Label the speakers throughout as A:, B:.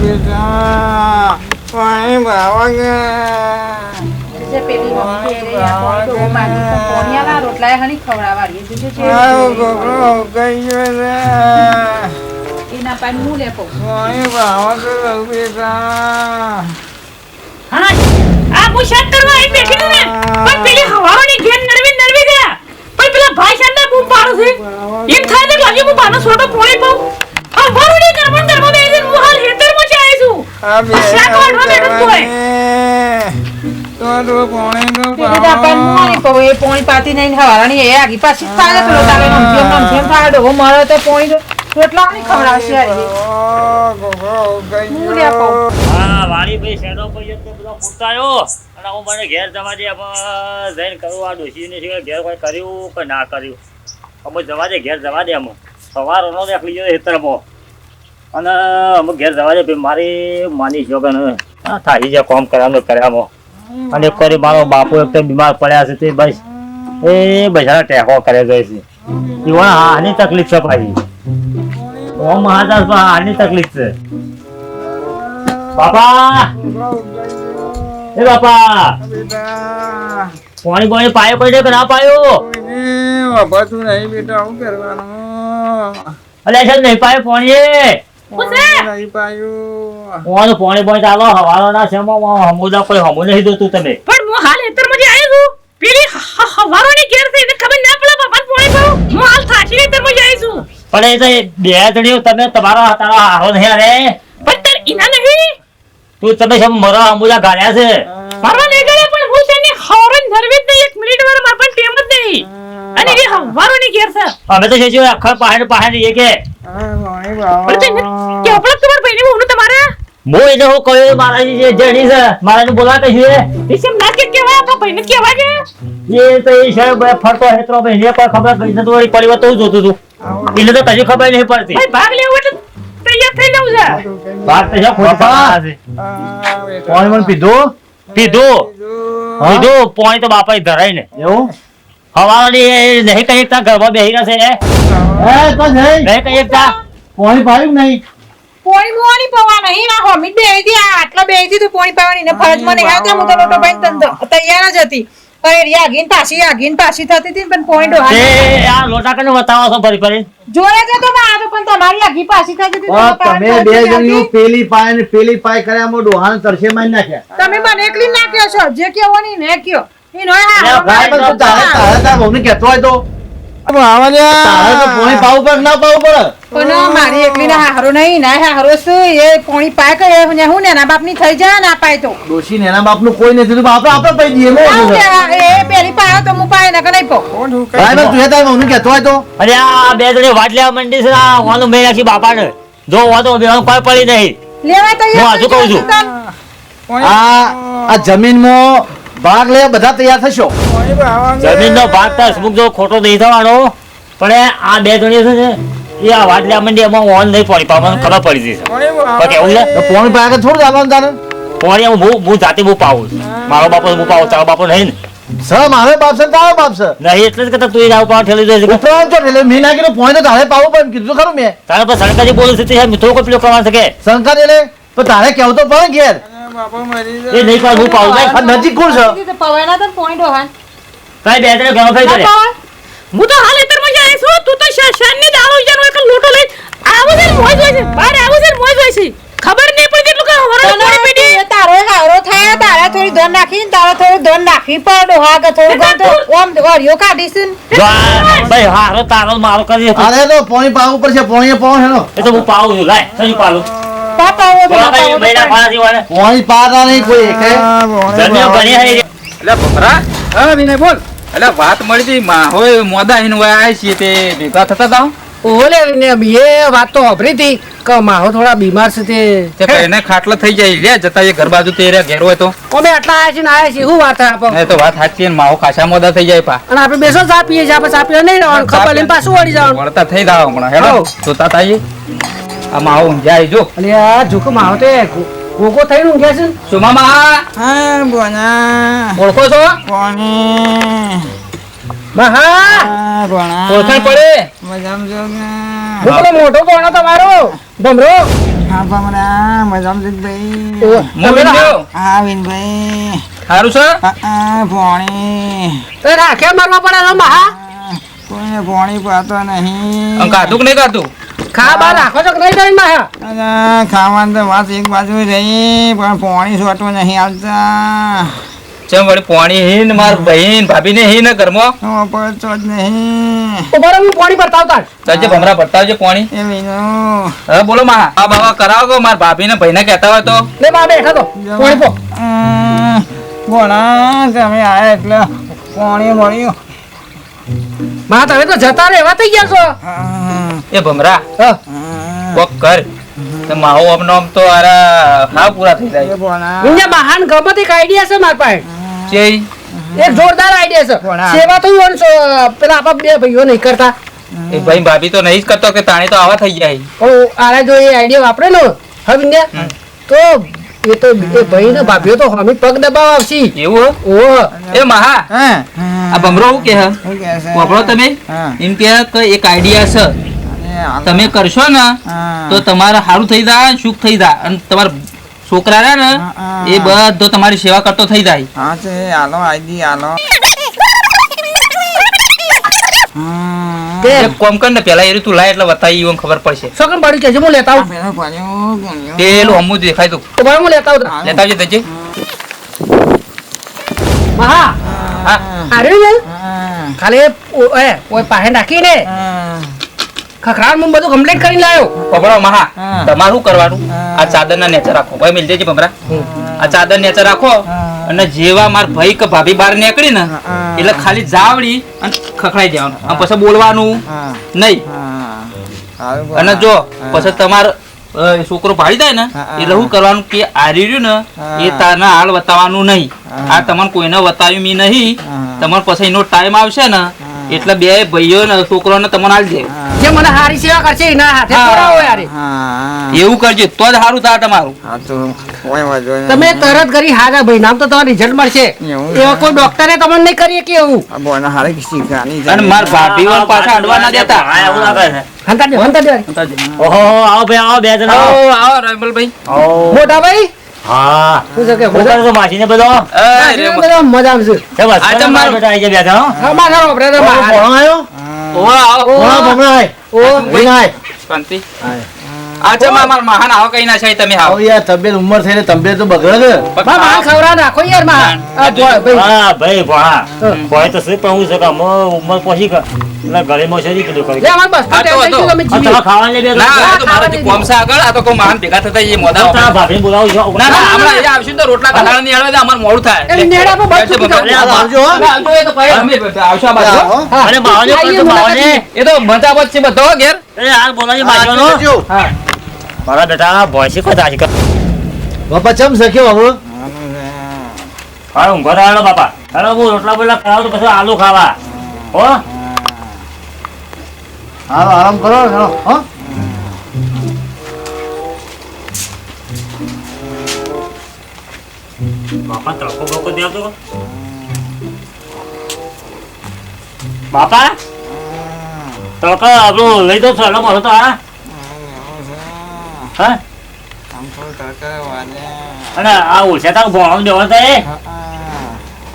A: બેટા પાણી ભાવગા
B: જે પેલી મમ્મી કે રે આ કોઈ તો માની કોણિયાલા રોટલા હણી ખવડાવાડી છે જે
A: આવો ગોગળો ગયો રે
B: એના પાન હું લે પો
A: પાણી ભાવગા બેટા
C: હા આ હું શેક કરવા આવી બેઠી છું ને પણ પેલી હવાઓની ઘેર નરવી ગયા પણ પેલા ભાઈ સાંડા બૂમ પાડું છે એમ થાય તો લાગે હું બાનો છોટો પોણી પાઉં આ વરુડી ગરમણ બેસી હું હાલ હેતરમાં જ આવી છું
A: આ બે
C: શાક વાળવા બેઠો છું
A: તો પાણી નો
B: પેલી પાન હું પો એ પોણી પાતી નહીં હવારાની એ આગી પાછી થાય પેલો તારે નમ થાય ડો મારે તો પોણી રોટલા હણી ખવડાવશે આ
A: ગોગળો
B: હું લે પો
D: હા વાળી ભાઈ શેડો ભાઈ તો બધો ફૂટાયો અને હું મને ઘેર જવા દે જઈને કરું આ ડોશીને છે ઘેર કોઈ કર્યું કે ના કર્યું અમે જવા દે ઘેર જવા દે અમે સવારનો દેખલી ગયો હેતરમાં અને અમે ઘેર જવા દે મારી માની જોગન થાકી જાય કોમ કરવાનું કર્યામાં અને એક કરી મારો બાપુ એક બીમાર પડ્યા છે તે બસ એ બધાને ટેકો કરે જાય છે એવા આની તકલીફ છે ભાઈ ઓ મહાદાસ આની તકલીફ છે બાપા એ બાપા
A: બેટા
D: પાણી પાણી પાયો પડે કે ના પાયો
A: વાપરતું નહીં બેટા શું કરવાનું
D: અલ્યા છે નહીં પાયો પાણી
A: નહીં પાયું
D: પાણી પાણી ચાલો હવાલો ના છે હમુદા કોઈ હમુ નહીં દોતું તમે
C: પણ હું હાલ હેતરમાં જ આવી છું પેલી હવાઓની ઘેર છે એને ખબર ના પડે બાપાને પોણી પાઉં હું હાલ થાકી હેતરમાં જ આવી છું
D: પણ એ તો બે જણીઓ તમે તમારા તારા હારો નહીં અરે
C: પણ તાર ઈના નહીં
D: તું તમે છે મરા હમુદા ગાળ્યા છે
C: મારવા લઈ ગયા પણ હું છે ને હવારોની નરવી જ નહીં 1 મિનિટ વાર માર પણ ટેમ જ નહીં અને એ હવારોની ઘેર છે
D: અમે તો છે આખા પહાડ પહાડ એ કે
A: પાણી
C: પણ
A: ભાવ
C: કે આપણે તમાર ભાઈને હું તમારે
D: હું એને હું કહ્યું મારા જે જણી છે મારા ને બોલાતા છે
C: વિશેમ ના કે કેવાય આપણા ભાઈને કેવાય કે
D: એ તો એ સાહેબ ફરતો હેતરો ભાઈ ને કોઈ ખબર પડી તો વળી પરિવાર તો જોતું હતું એટલે તો કદી ખબર નહીં પડતી
C: ભાઈ ભાગ લેવો એટલે તૈયાર થઈ લેવું છે
D: વાત તો છે ખોટી છે પાણી મને પીધું પીધું પાણી તો બાપા ધરાય ને એવું હવાની નહીં કઈ એકતા ઘરમાં બેહી ગયા છે નહીં કઈ એકતા પાણી પાડ્યું નહીં
B: પોણી મોણી પવા નહીં ના હોમી બેહી આટલા બેહી તો પોણી પાવાની ને ફરજ મને આવતા હું તો લોટો ભાઈ તૈયાર જ હતી પણ એ આગીન પાછી થતી હતી પણ પોણી ડો
D: તે આ લોટા કને બતાવો છો ફરી ફરી
B: જોયા જતો મારો પણ તમારી આગી પાછી થતી હતી
E: તમે બે જણીઓ પેલી પાય ને પેલી પાય કર્યા મો ડોહાન તરસે મારી નાખ્યા
B: તમે મને એકલી ના કહો છો જે કેવો ની ને કયો ઈ નો હા
E: ભાઈ પણ તું તારા બહુને કહેતો હોય તો
A: ભાવ
E: તારે તો પોણી પાવું પર ના પાવું પડે
B: પણ મારી એકલી ના હારો નહીં ના હારો શું એ પોણી પાય કે હું ને ના બાપ ની થઈ જાય ના પાય તો
E: ડોશી ને એના બાપનું કોઈ નથી તો આપણે પઈ દઈએ
B: એ પેલી પાયો તો હું પાય ના કે નહીં પો
E: ભાઈ પણ તું તારા બહુને કહેતો હોય તો
D: અરે આ બે જણી વાટ લેવા મંડી છે આ વાનું મેં નાખી બાપાને જો વાતો બેહન કોઈ પડી નહીં
B: લેવા તો
D: હું હજુ કહું છું
E: આ જમીનમાં ભાગ લે બધા તૈયાર થશો
D: જમીનનો ભાગ તો હસમુખ જો ખોટો નહીં થવાનો પણ આ બે જણી છે ને એ આ વાટ લેવા મંડી એમાં ઓન નહીં પડી પાવાનું ખબર પડી જશે તો કેવું છે
E: તો પોણી પાય થોડું ચાલવાનું તારે
D: પાણી હું જાતે હું પાવું છું. મારો બાપો હું પાવું તારો બાપો નહીં ને
E: સર મારે બાપ છે તારો બાપ છે
D: નહીં એટલે જ કે તું જાવ પાવ ઠેલી દે છે
E: ઉપરાંત તો એટલે મેં ના કીધું પોણી તો તારે પાવું પણ કીધું ખરું મેં
D: તારા પર સરકારી બોલું છે તે મિત્રો કોઈ પેલો કરવા શકે
E: શંકર એટલે તો તારે કેવું તો પડે ઘેર
D: એ નહીં પાવ હું પાવું ભાઈ
E: આ નજીક કોણ છે
B: પવાના તો પોણી ડોહાન
D: કઈ બે જણે ઘણો ખાઈ કરે
C: હું તો હાલ હેતરમાં જ આવી છું તું તો શાનની દાળો ઈજાનો એક લોટો લઈ આવું છે મોજ હોય છે બહાર આવું છે મોજ હોય છે ખબર નહીં પડતી એટલું કે હવારો પાણી પીડી
B: તારો હારો થાય તારા થોડી ધન નાખી તારા થોડું ધન નાખી પણ ડોહા કે થોડું ગણ તો ઓમ વરિયો કાઢીશ ને
D: જો આ ભાઈ હારો તારો મારો કરી દે
E: અરે તો પોણી પાવું પડશે પોણી પાવું હેનો
D: એ તો હું પાવું છું લાય સહી પાલું
B: પાપા ઓ
D: બોલા ભાઈ મહિના ખાવાથી વાળે
E: પોણી પાતા નહીં કોઈ એકે
D: જમીઓ બની હરી
F: એટલે બકરા હા વિનય બોલ એટલે વાત મળી હતી હોય મોદા હિન વાય છીએ તે ભેગા થતા હતા
G: ઓલે ને બે વાત તો વાપરી હતી કે માહો થોડા બીમાર છે તે
F: એને ખાટલા થઈ જાય લે જતા એ ઘર બાજુ તે ઘેર હોય તો
G: અમે આટલા આયા છે ને આયા છે શું વાત આપો
F: એ તો વાત સાચી ને માહો ખાસા મોદા થઈ જાય પા
G: અને આપણે બેસો ચા પીએ છે આપણે ચા પીએ નહીં રહેવાનું ખબર લઈને પાછું વળી જવાનું
F: વળતા થઈ જાવ હમણાં હેડો જોતા તાઈ આ માહો ઊંઘ્યા જો
G: એટલે આ જોકો માહો તે ગોગો થઈને ઊંઘ્યા છે
F: સુમા માં
A: હા બોના
F: ઓળખો છો
A: પાણી
G: મહા
A: ભણા
F: ઓળખાણ પડે
A: મજામાં જો
G: હું પેલો મોટો કોણો તમારો ભમરો
A: હા ભમરા મજામાં જીતભાઈ
G: ઓહ,
F: હું વિન્યો.
A: હા વિનભાઈ
F: સારું છે
A: પોણી
G: તો રાખે મારવા પડે છે મહા
A: કોઈને પોણી પાતો નહીં
F: આમ કાઢું કે નહીં કાઢું
G: ખા બા રાખો છો કે નહીં તમે મહા
A: અને ખાવાનું તો વાત એક બાજુ રહી પણ પોણી સોટવું નહીં આવતા
F: ચમ વળી પોણી હીન માર બહેન ભાભી ને હીન ઘરમાં
A: પડતો જ નહીં
G: તો બરાબર હું પાણી બતાવતા
F: તજે ભમરા પડતાવજે પોણી
A: એ વિનો
F: હવે બોલો માં આ બાવા કરાવો માર ભાભી ને ભાઈ ને કહેતા હોય તો
G: લે બા બેઠા તો પાણી પો
A: બોલા તમે આયા એટલે પોણી મળ્યું
G: મા તમે તો જતા રહેવા થઈ ગયા છો
F: એ ભમરા
G: હા
F: કોક કર તો માહો આમનો આમ તો આરા હા પૂરા થઈ જાય
A: બોલા
G: ઇન્ડિયા મહાન ગમત એક આઈડિયા છે મારા પાસે
F: છે
G: એક જોરદાર આઈડિયા છે
A: કોના?
G: સેવા તો ઈવન પેલા આપણા બે ભાઈઓ નહીં કરતા
F: એ ભાઈ ભાભી તો નહીં જ કરતો કે તાણી તો આવા થઈ જાય
G: પણ આને જો એ આઈડિયા વાપરે ને હવે ઇન્ડિયા તો એ તો એ ભાઈ ને ભાભીઓ તો હમી પગ દબાવ આવશે
F: એવું હો?
G: ઓહ
F: એ મહા
A: હા
F: આ ભમરો શું કે
A: શું કહે છે?
F: વાપરો તમે
A: હા.
F: એમ કે એક આઈડિયા છે
A: અને હાલ-
F: તમે કરશો ને
A: હા.
F: તો તમારે સારું થઈ જાય સુખ થઈ જાય અને તમારા છોકરા રહ્યા ને
A: હા.
F: એ બધો તમારી સેવા કરતો થઈ જાય
A: હા તે હાલો આઈડી હાલો
G: કે
F: એક કોમ કર ને પેલા એ તું લાય એટલે બતાવી એવું ખબર પડશે
G: છોકરા બાળી કે છે હું લેતા આવું
A: પેલો પડ્યો ગણ્યો.
F: પેલું હમું જ દેખાય તું
G: તો ભાઈ હું લેતા આવું
F: લેતા આવજે તજે
G: મહા
F: હા
G: અરે ને
A: હા.
G: ખાલી ઓય પાસે નાખીને
A: હા.
G: ખખરાણ હું બધું કમ્પ્લીટ કરીને લાવ્યો
F: પકડો મહા
A: હા.
F: તમારે શું કરવાનું
A: હા.
F: આ ચાદર ના નેચે રાખો ભાઈ મિલ જજે ભમરા આ ચાદર નેચે રાખો
A: હા.
F: અને જેવા માર ભાઈ કે ભાભી બહાર નીકળી ને
A: હા.
F: એટલે ખાલી જાવડી અને ખખડાઈ દેવાનું અને પછી બોલવાનું
A: હા.
F: નહીં
A: હા. સારું બોલા.
F: અને જો
A: હા.
F: પછી તમાર છોકરો ભાડી જાય ને
A: હા.
F: એટલે શું કરવાનું કે આરી રહ્યું ને
A: હા.
F: એ તારના હાલ બતાવવાનું નહીં
A: હા.
F: આ તમને કોઈને બતાવ્યું મી નહીં
A: હા.
F: તમારે પછી એનો ટાઈમ આવશે ને એટલે બે ભાઈઓ ને છોકરોને તમને હાલ દે
G: જે મને હારી સેવા કરશે એના હાથે
F: હા.
G: થોડા હોય યાર
A: હા.
F: એવું કરજો તો જ સારું થાય તમારું
A: હા તો કોઈ વાંધો નહીં.
G: તમે તરત કરી હારા ભાઈ નામ તો તમારે રિઝલ્ટ મળશે
A: એવું?
G: એવા કોઈ ડોક્ટરે તમને નહીં કરીએ કે એવું
A: આ બોના હારે શીખવાની છે.
F: અને માર ભાભીઓ પાછા અડવા ના દેતા
D: હા, એવું લાગે છે.
G: હંતા દે હંતા દે
D: ઓહો, આવો ભાઈ, આવો, બે જણા આવો.
F: આવો આવો રાયમલભાઈ
D: આવો.
G: મોટા ભાઈ
D: હા.
G: શું છે કે
D: શું કરો છો માસીને બધો?
G: બધા મજા આવશે
D: તે બસ,
F: આ તો
D: મારા
F: મારો-
D: બેટા આઈ ગયા બે જણા, હો.
G: હા મારા ઓપરેટર
E: કોણ આવ્યો?
F: ઓ આવો
E: કોણ ભમરા આય? વિના આય.
F: શાંતિ આ છે માર મહાન આવો કઈ ના છે તમે આવો
E: આવો યાર, તબિયત ઉંમર થઈ ને તબિયત તો બગડે છે.
G: બા માર ખવરા નાખો યાર માં આ ભાઈ
D: હા, ભાઈ, ભણા. ભોય તો શું પણ હું છે કે અમે ઉંમર પહોંચી કે એટલે ઘરેમાં છે જ કીધું કરી.
G: લે અમાર બસ
F: હા, તો
G: તમે
F: હતો.
G: તમે
D: આ
G: જીવી
D: તમે ખાવા લે બે
F: ના
D: જણા.
F: આ તો મારો જે કોમ છે આગળ આ તો કોઈ મહાન ભેગા થતા એ મોદા
D: તારા ભાભીને બોલાવું છો.
F: ના ના હમણાં એ આવશું તો રોટલા ખાના ની આવે અમાર મોડું થાય
G: એ નેડા પર બસ ચૂકી જાઓ.
D: અરે, આ
E: આવજો, હો.
F: આવજો એ તો ભાઈ અમે આવશું આ બાજુ હો.
G: હા.
D: અરે, માવાને
G: આઈએ
D: પણ તો માવાને.
G: મુલાકાત.
F: એ તો મજાવત છે બધો હો ઘેર
D: અરે, હાલ બોલાવજો
E: હા,
D: બાજુનો.
E: આવજો.
F: હા
D: મારા બેટા ભોય છે કદાચ છે.
E: બાપા ચમ શક્યો આપણો?
D: હા, ઊંઘો તો હાલો બાપા. હાલો, હું રોટલા બોટલા ખાવ તો પછી આલુ ખાવા. હો?
E: હાલો આરામ કરો હાલો, હો?
D: બાપા તડકો બડકો દેવતો. બાપા તડકો આપણું લઈ દો ચાલો મારો તો હા હા
A: આમ તો તડકા વાગ્યા.
D: અને આ ઓછા તાર ભણવા દેવા તો એ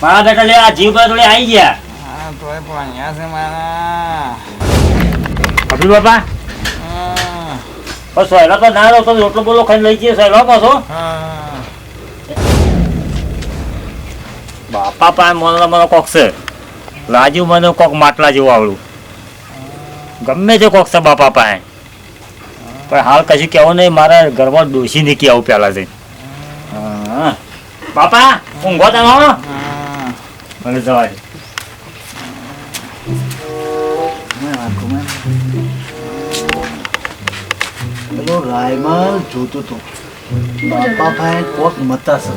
D: મારા બેટા લે આ જીવ પર થોડી આવી ગયા
A: હા તોય ભણ્યા છે મારા.
D: અભી બાપા
A: હા.
D: બસ સહેલો તો ના રહો તો રોટલો બોલો ખાઈને લઈ જઈએ સહેલો પાછો
A: હા.
D: બાપા પાસે મને કોક છે લાજુ મને કોક માટલા જેવું આવડું ગમે તે કોક છે બાપા પાસે પણ હાલ કશું કહેવું નહીં મારા ઘરમાં ડોસી નીકળી આવું પહેલા જઈને હા બાપા ઊંઘો તમે હો
A: હા.
D: મને જવા દે
E: પેલો રાયમલ જોતો તો બાપા ભાઈ કોક મતા છે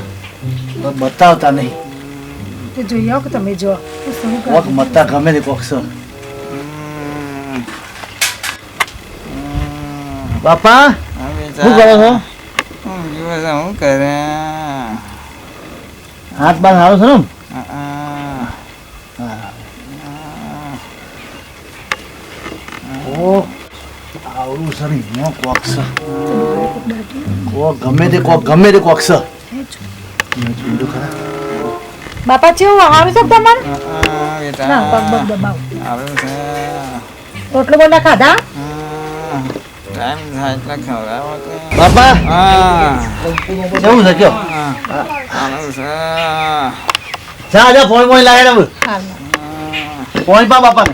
E: પણ બતાવતા નહીં.
B: તે જોઈ આવો કે તમે જો
E: કોક મતા ગમે તે કોક છે. બાપા શું કરો છો?
A: હું જુએ છે, હું કરે?
E: હાથ બાર સારો છે ને? ઓ આવડું છે ને એનો કોક છે. કોક ગમે તે કોક છે
B: બાપા ચેવું હારું છે તમારે
A: બેટા
B: ના પગ પગ દબાવ
A: સારું છે
B: રોટલો બોલા ખાધા
A: ટાઈમ થાય એટલે ખવડાવો તો.
E: બાપા
A: હા
E: કેવું છે કયો
A: સારું છે
E: જા ફોન લાગે ને ફોન પા બાપા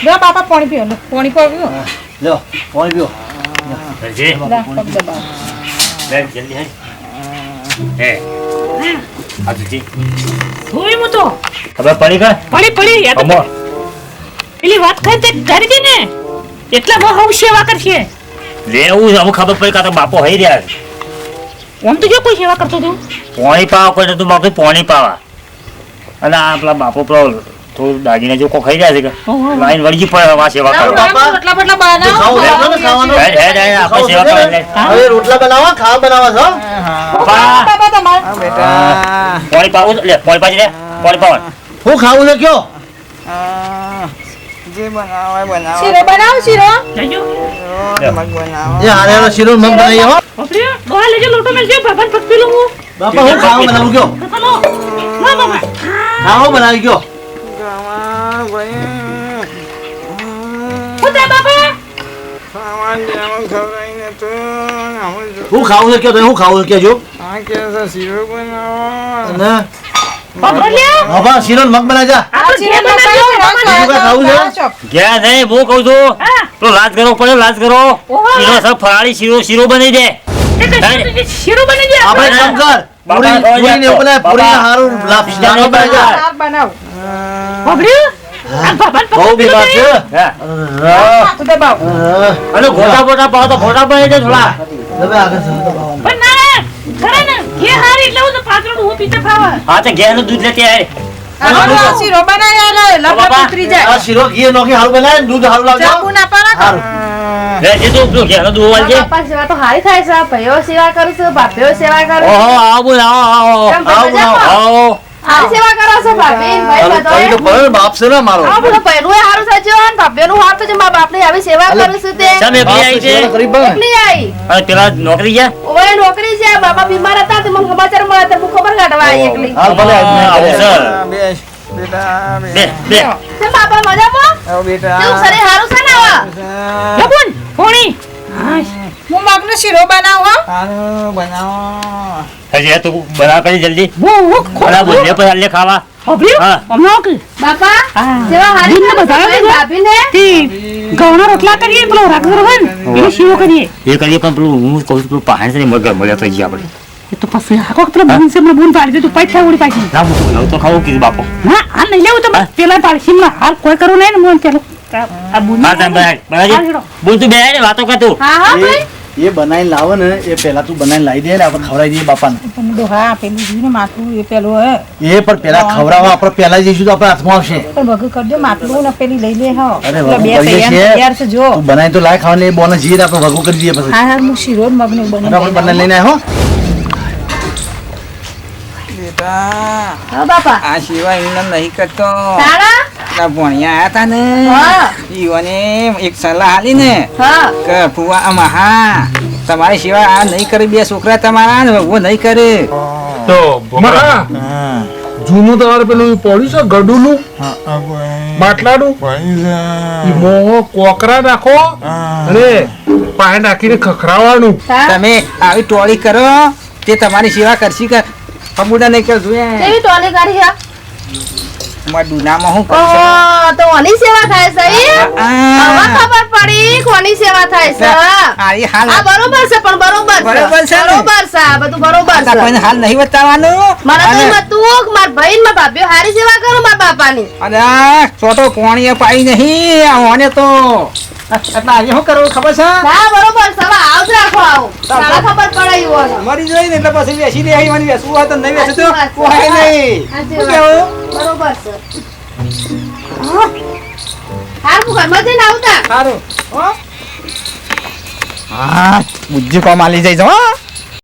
B: બાપા પાણી પીઓ લે પાણી પીઓ
E: લ્યો ફોન પીઓ
D: કરજે
B: લા પગ દબાવ
D: લે જલ્દી હે આ તુજી
C: જોઈ હું તો
D: ખબર પડી કે
C: પડી યાર તો
D: અમો
C: પેલી વાત થઈ તે કરી હતી ને એટલા બહુ હવ સેવા કરશે
D: લેવું અમુક ખબર પડી કે આ તો બાપો હઈ રહ્યા છે.
C: આમ તો જો કોઈ સેવા કરતો તું
D: પોણી પાવા કોઈ તું બાપુ પોણી પાવા અને આ પેલા બાપો પેલો થોડું દાગીને જો કોઈ ખાઈ રહ્યા છે કે લાઈન વળગી પડે વા સેવા કરો
B: રોટલા બટલા બનાવો
E: ખાવાનું
D: હેડ હેડ હેડ આપણે સેવા કરવા લે
E: હવે રોટલા બનાવવા ખાવા બનાવવા છો
B: બાપા તમારે
A: હા બેટા
D: પોણી પાવું લે પોણી પાજી લે પોણી પાવા
E: હું ખાવું છે કયો
A: જે બનાવો એ બનાવો
B: શીરો બનાવો શીરો
C: જજો
A: મગ બનાવો
E: એ હારે શીરો મગ બનાવી હો
C: બાપરે ડોહા લેજો લોટો મેલજો ભગવાન પકડી લઉં હું
E: બાપા હું ખાવા બનાવું કયો
C: ચલો ના બાબા
E: ખાવા બનાવી કયો
A: ગાવા ભાઈ
C: ઉતે બાબા
A: સામાન જેવું ખવડાવીને તો આવું જો
E: હું ખાવું છે કયો હું ખાવું છે કેજો
A: આ કે છે શીરો બનાવો
E: અને
C: બાબા લે
E: બાપા શીરો ને મગ બનાવી જા
C: આ
B: શીરો
C: શીરો
B: બનાવો
E: બીજું કાંઈ ખાવું છે?
D: ગયા નહીં હું કહું છું
C: હા
D: તો લાજ કરો પડે લાજ કરો શીરો સબ ફરાળી શીરો બની દે
C: શીરો બની જાય
E: આપણે કામ કર પૂરી પૂરી ને ઉપર પૂરી હારું લાપસી બનાવી જા
B: શાક બનાવો
C: બાબરે આ ભગવાન
E: બહુ બીમાર છે
D: હા
B: માથું દબાવો
D: અને ગોટા બોટા પાવ તો ગોટા બની દે થોડા
E: હવે આગળ ચાલો તો ખાવા.
C: પણ ના ખરે ને કે હારી એટલે હું તો પાછળ હું પીતે ખાવા
D: હા તો ઘેર નું દૂધ લેતી આય
B: આ શીરો બનાવ્યા લપટ ઉતરી જાય
E: આ શીરો ઘી નોખી હારું બનાવે ને દૂધ હારું લાવજો
B: ચાકુ ના પાડો
E: હારું
D: લે જે તું ઘેર નું દૂધ વાલજે
H: બાપા સેવા તો હારી થાય છે ભાઈઓ સેવા કરું છું ભાભીઓ સેવા કરું છું.
D: ઓહો આવો આવો
H: કેમ ભાઈ મજામાં?
D: આવો
H: હારી સેવા કરો છો ભાભી ને ભાઈ
E: તારું તારી તો
H: બધાએ.
E: પડે ને બાપ છે ને મારો
H: આ બધું પહેલું હારું છે જો ને ભાભીઓનું હારું છે મારા બાપની આવી સેવા કરું છું તે
D: સામે
E: બાપ
D: ભાઈ
E: છે,
D: આવી છે
E: કરી પણ.
H: એટલી આવી
D: અને પેલા નોકરી ગયા
H: ઓય નોકરી છે બાપા બીમાર હતા તો મને સમાચાર મળ્યા તો હું ખબર કાઢવા આવી એકલી
E: હાલ ભલે
D: આવું છે
A: બેસ બેટા
D: બે
A: બેસ
D: બે
H: છે બાપા મજામાં
A: આવો બેટા
H: કેવું શરીર હારું છે ને હવે
C: લબુન પોણી
B: હું મગનો શીરો બનાવો હો.
A: સારું બનાવો
D: હજી તું બના કરી જલ્દી
C: હું
D: ખોલા બોલ લે પર લે ખાવા
C: બાબરે
D: હા.
C: અમનો કે
H: બાપા
C: હા.
H: સેવા હારી
C: દિનને
H: કરે છે
C: બધાએ
H: ભાઈ ભાભીને
C: તી ઘઉંના રોટલા કરીએ પેલો રાગદર હોય ને એ શીરો કરીએ
D: એ કરીએ પણ પેલું હું કહું છું પેલું પહાડ છે મગર મળ્યા તો જી આપણે
C: એ તો પછી આખો પેલો બૂન છે મને બૂન પાડી દે તું પૈસા ઉડી પાછી
D: ના હું નવ તો ખાવું કીધું બાપો
C: ના હાલ નહીં લેવું તો પેલા પાડી શીમલા હાલ કોઈ કરું નહીં ને મને પેલો આ બૂન
D: હા તમે બનાવી બોલ તું બે ને વાતો કર તું
H: હા હા ભાઈ
E: એ બનાવીને લાવો ને એ પહેલા તું બનાવીને લાવી દે ને આપણે ખવડાવી દઈએ બાપાને
B: પણ ડોહા પેલું જોયું ને માટલું એ પેલું હે
E: એ પણ પેલા ખવડાવવા આપણે પહેલા જઈશું તો આપણે હાથમાં આવશે
B: પણ ભગું કરજો માટલું ને પેલી લઈ લે હો
E: અરે
B: પેલા
E: વગું
B: બે
E: કરીએ છીએ.
B: તૈયાર છે જો
E: તું બનાવી તો લાય ખાવાને એ બોને જઈએ આપણે ભગવું કરી દઈએ પછી
B: હા હા હું શીરો ને મગનું
E: આપણે
B: બનાવી
E: બનાવીને લઈને આવ્યો
A: બેટા
H: હા બાપા
A: આ સિવાય એમને નહીં કરતો
H: તારા
A: પેલા ભણ્યા આયા તા ને
H: હા
A: ઈઓને એક સલાહ આલી ને
H: હા
A: કે ફુવા આમાં હા તમારી સિવાય આ નહીં કરે બે છોકરા તમારા ને वो નહીં કરે
I: તો મહા જૂનું તમારે પેલું પડ્યું છે ગડુનું માટલાનું ઈમો કોકરા નાખો અને પાય નાખીને ખખરાવાનું
A: તમે આવી ટોળી કરો તે તમારી સેવા કરશી કે અમુડા નહીં કર જોઈએ
H: કેવી ટોલી કાઢી છે
A: મારા ડુનામાં હું કરું
H: ઓહ, તો કોની સેવા થાય છે ઈ? હવે ખબર પડી કોની સેવા થાય છે
A: આરી હાલ
H: આ બરોબર છે પણ બરોબર
A: બરોબર છે ને?
H: બરોબર છે આ બધું બરોબર છે
A: કોઈને હાલ નહીં બતાવવાનું
H: મારા તો
A: અને-
H: એમ હતું કે મારા ભાઈ ને મારા ભાભીઓ હારી સેવા કરો મારા બાપાની
A: અને આ છોટો કોણીએ પાઈ નહીં આ ઓને તો એટલે આજે શું કરવું ખબર છે
H: ના બરોબર છે હવે આવ જ રાખો આવો તારા ખબર પડે એવું હોય.
A: મરી જોઈ ને એટલે પછી બેસી દે અહીં મને બેસવું હોય તો નહીં બેસું તો
H: સાચી વાત છે.
A: કોઈ નહીં
H: સાચી
A: શું
H: વાત.
A: કેવું
H: બરોબર છે હાર હું ઘરમાં જઈને આવતા
A: સારું હો? હા બુદ્ધિ કોમ આલી જઈશ હો